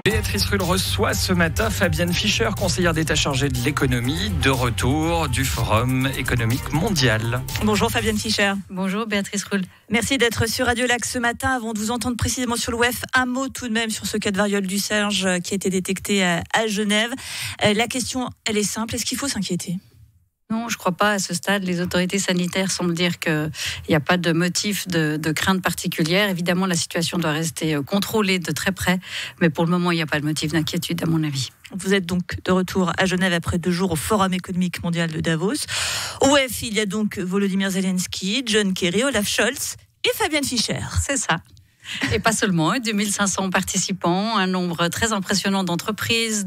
Béatrice Rulle reçoit ce matin Fabienne Fischer, conseillère d'État chargée de l'économie, de retour du Forum économique mondial. Bonjour Fabienne Fischer. Bonjour Béatrice Rulle. Merci d'être sur Radio Lac ce matin. Avant de vous entendre précisément sur le WEF, un mot tout de même sur ce cas de variole du singe qui a été détecté à Genève. La question, elle est simple. Est-ce qu'il faut s'inquiéter ? Non, je ne crois pas à ce stade. Les autorités sanitaires semblent dire qu'il n'y a pas de motif de crainte particulière. Évidemment, la situation doit rester contrôlée de très près, mais pour le moment, il n'y a pas de motif d'inquiétude, à mon avis. Vous êtes donc de retour à Genève après 2 jours au Forum économique mondial de Davos. Au WEF, il y a donc Volodymyr Zelensky, John Kerry, Olaf Scholz et Fabienne Fischer. C'est ça. Et pas seulement, 2500 participants, un nombre très impressionnant d'entreprises,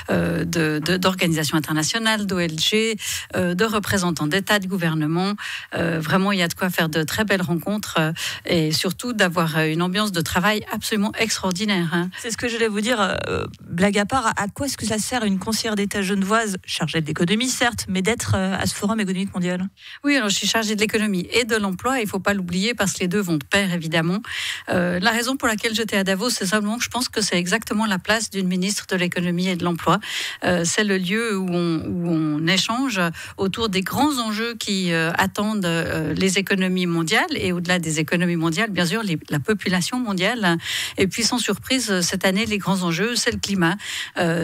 d'organisations internationales, d'ONG, de représentants d'État, de gouvernement. Vraiment, il y a de quoi faire de très belles rencontres et surtout d'avoir une ambiance de travail absolument extraordinaire. C'est ce que je voulais vous dire, blague à part, à quoi est-ce que ça sert une conseillère d'État genevoise, chargée de l'économie certes, mais d'être à ce Forum économique mondial ? Oui, alors je suis chargée de l'économie et de l'emploi, il ne faut pas l'oublier parce que les deux vont de pair évidemment. La raison pour laquelle j'étais à Davos, c'est simplement que je pense que c'est exactement la place d'une ministre de l'économie et de l'emploi. C'est le lieu où on échange autour des grands enjeux qui attendent les économies mondiales et au-delà des économies mondiales, bien sûr, la population mondiale. Et puis sans surprise, cette année, les grands enjeux, c'est le climat,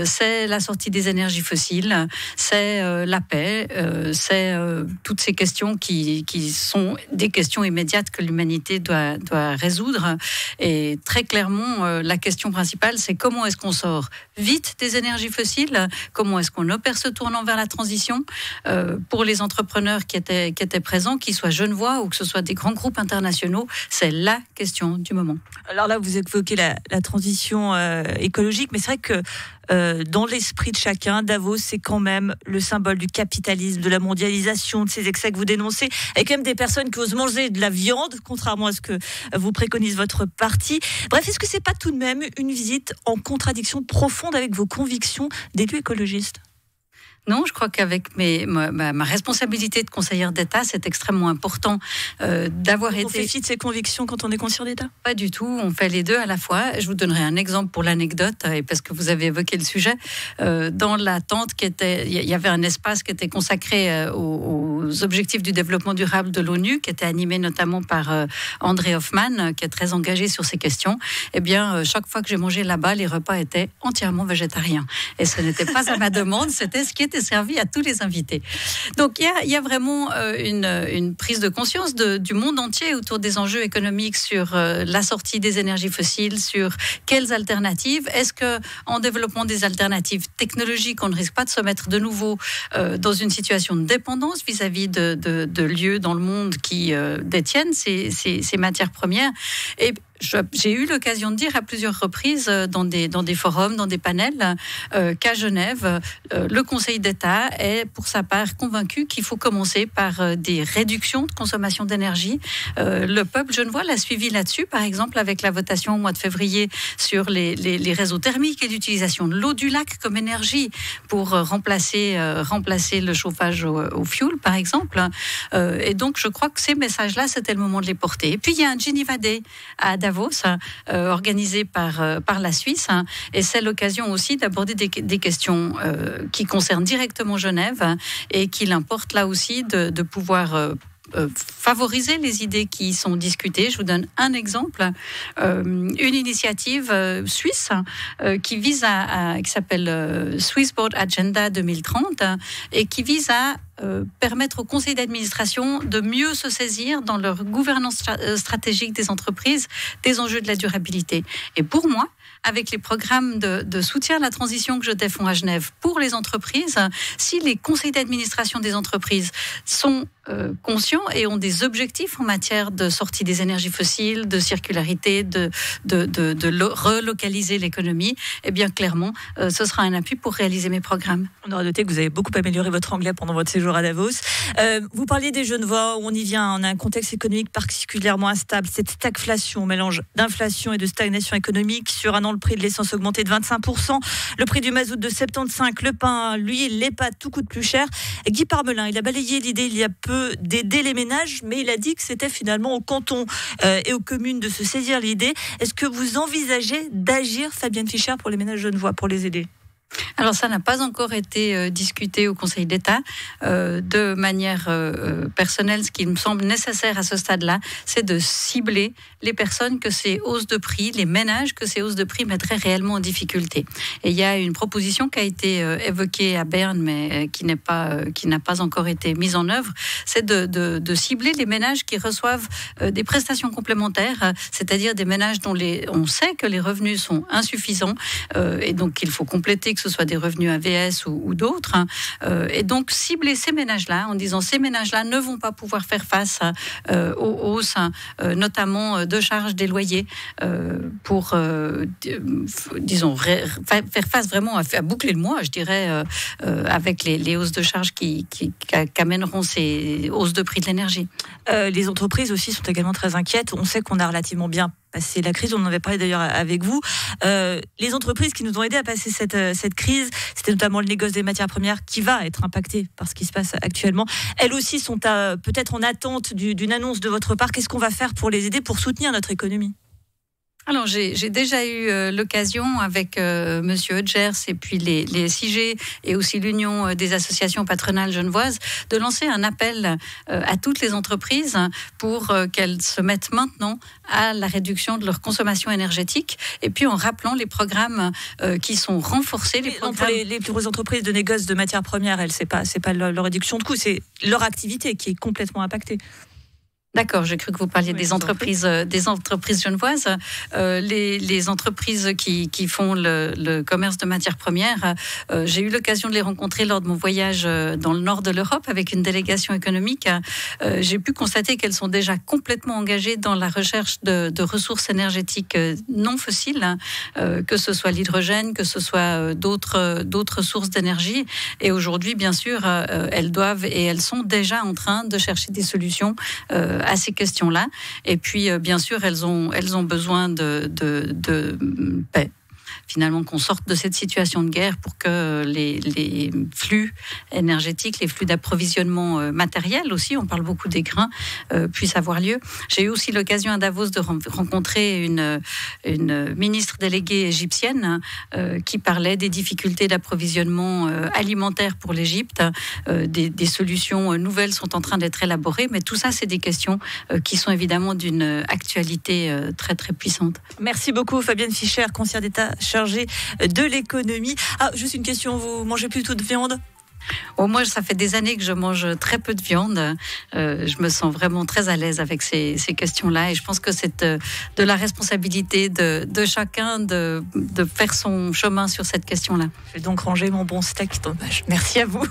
c'est la sortie des énergies fossiles, c'est la paix, c'est toutes ces questions qui sont des questions immédiates que l'humanité doit résoudre. Et très clairement, la question principale, c'est comment est-ce qu'on sort vite des énergies fossiles, comment est-ce qu'on opère ce tournant vers la transition pour les entrepreneurs qui étaient présents, qu'ils soient genevois ou que ce soit des grands groupes internationaux, c'est la question du moment. Alors là, vous évoquez la transition écologique, mais c'est vrai que dans l'esprit de chacun, Davos, c'est quand même le symbole du capitalisme, de la mondialisation, de ces excès que vous dénoncez, avec même des personnes qui osent manger de la viande, contrairement à ce que vous préconise votre parti. Bref, est-ce que c'est pas tout de même une visite en contradiction profonde avec vos convictions d'élu écologiste ? Non, je crois qu'avec ma responsabilité de conseillère d'État, c'est extrêmement important d'avoir été... On fait fi de ses convictions quand on est conseillère d'État ? Pas du tout, on fait les deux à la fois. Je vous donnerai un exemple pour l'anecdote, et parce que vous avez évoqué le sujet. Dans la tente, il y avait un espace qui était consacré aux objectifs du développement durable de l'ONU, qui était animé notamment par André Hoffman, qui est très engagé sur ces questions. Eh bien, chaque fois que j'ai mangé là-bas, les repas étaient entièrement végétariens. Et ce n'était pas à ma demande, c'était ce qui était servi à tous les invités. Donc il y a vraiment une prise de conscience du monde entier autour des enjeux économiques sur la sortie des énergies fossiles, sur quelles alternatives. Est-ce qu'en développant des alternatives technologiques, on ne risque pas de se mettre de nouveau dans une situation de dépendance vis-à-vis de lieux dans le monde qui détiennent ces matières premières. Et j'ai eu l'occasion de dire à plusieurs reprises dans des forums, dans des panels, qu'à Genève, le Conseil d'État est pour sa part convaincu qu'il faut commencer par des réductions de consommation d'énergie. Le peuple genevois l'a suivi là-dessus, par exemple avec la votation au mois de février sur les réseaux thermiques et l'utilisation de l'eau du lac comme énergie pour remplacer le chauffage au fioul, par exemple. Et donc, je crois que ces messages-là, c'était le moment de les porter. Et puis, il y a un Geneva Day à Davos, organisé par la Suisse, et c'est l'occasion aussi d'aborder des questions qui concernent directement Genève et qu'il importe là aussi de pouvoir favoriser les idées qui sont discutées. Je vous donne un exemple, une initiative suisse qui s'appelle Swiss Board Agenda 2030 et qui vise à permettre au conseil d'administration de mieux se saisir dans leur gouvernance stratégique des entreprises des enjeux de la durabilité. Et pour moi, avec les programmes de soutien à la transition que je défends à Genève pour les entreprises, si les conseils d'administration des entreprises sont conscients et ont des objectifs en matière de sortie des énergies fossiles, de circularité, de relocaliser l'économie, eh bien clairement, ce sera un appui pour réaliser mes programmes. On aura noté que vous avez beaucoup amélioré votre anglais pendant votre séjour à Davos. Vous parliez des Genevois, on y vient, on a un contexte économique particulièrement instable, cette stagflation, mélange d'inflation et de stagnation économique sur un Maintenant, le prix de l'essence a augmenté de 25%. Le prix du mazout de 75. Le pain, l'huile, les pâtes, tout coûte plus cher. Guy Parmelin, il a balayé l'idée il y a peu d'aider les ménages, mais il a dit que c'était finalement au canton et aux communes de se saisir l'idée. Est-ce que vous envisagez d'agir, Fabienne Fischer, pour les ménages genevois, pour les aider ? Alors ça n'a pas encore été discuté au Conseil d'État. De manière personnelle, ce qui me semble nécessaire à ce stade-là, c'est de cibler les personnes que ces hausses de prix, les ménages que ces hausses de prix mettraient réellement en difficulté. Et il y a une proposition qui a été évoquée à Berne, mais qui n'a pas encore été mise en œuvre, c'est de cibler les ménages qui reçoivent des prestations complémentaires, c'est-à-dire des ménages dont on sait que les revenus sont insuffisants et donc il faut compléter, que ce soit des revenus AVS ou d'autres, et donc cibler ces ménages-là en disant ces ménages-là ne vont pas pouvoir faire face aux hausses, notamment de charges des loyers, pour, disons, faire face vraiment à boucler le mois, je dirais, avec les hausses de charges qu'amèneront ces hausses de prix de l'énergie. Les entreprises aussi sont également très inquiètes. On sait qu'on a relativement bien passé la crise, on en avait parlé d'ailleurs avec vous. Les entreprises qui nous ont aidés à passer cette crise, c'était notamment le négoce des matières premières qui va être impacté par ce qui se passe actuellement. Elles aussi sont peut-être en attente d'une annonce de votre part. Qu'est-ce qu'on va faire pour les aider, pour soutenir notre économie ? Alors, j'ai déjà eu l'occasion avec Monsieur Hodgers et puis les SIG et aussi l'Union des associations patronales genevoises de lancer un appel à toutes les entreprises pour qu'elles se mettent maintenant à la réduction de leur consommation énergétique et puis en rappelant les programmes qui sont renforcés. Pour les plus grosses entreprises de négoce de matières premières, c'est pas leur réduction de coûts, c'est leur activité qui est complètement impactée. D'accord, j'ai cru que vous parliez des entreprises genevoises. Les entreprises qui font le commerce de matières premières, j'ai eu l'occasion de les rencontrer lors de mon voyage dans le nord de l'Europe avec une délégation économique. J'ai pu constater qu'elles sont déjà complètement engagées dans la recherche de ressources énergétiques non fossiles, que ce soit l'hydrogène, que ce soit d'autres sources d'énergie. Et aujourd'hui, bien sûr, elles doivent et elles sont déjà en train de chercher des solutions à ces questions-là. Et puis, bien sûr, elles ont besoin de paix. Finalement, qu'on sorte de cette situation de guerre pour que les flux énergétiques, les flux d'approvisionnement matériel aussi, on parle beaucoup des grains, puissent avoir lieu. J'ai eu aussi l'occasion à Davos de rencontrer une ministre déléguée égyptienne qui parlait des difficultés d'approvisionnement alimentaire pour l'Égypte. Des solutions nouvelles sont en train d'être élaborées, mais tout ça, c'est des questions qui sont évidemment d'une actualité très, très puissante. Merci beaucoup, Fabienne Fischer, conseillère d'État chargée de l'économie. Juste une question, vous mangez plutôt de viande ? Moi, ça fait des années que je mange très peu de viande. Je me sens vraiment très à l'aise avec ces questions-là. Et je pense que c'est de la responsabilité de chacun de faire son chemin sur cette question-là. Je vais donc ranger mon bon steak. Dommage. Merci à vous.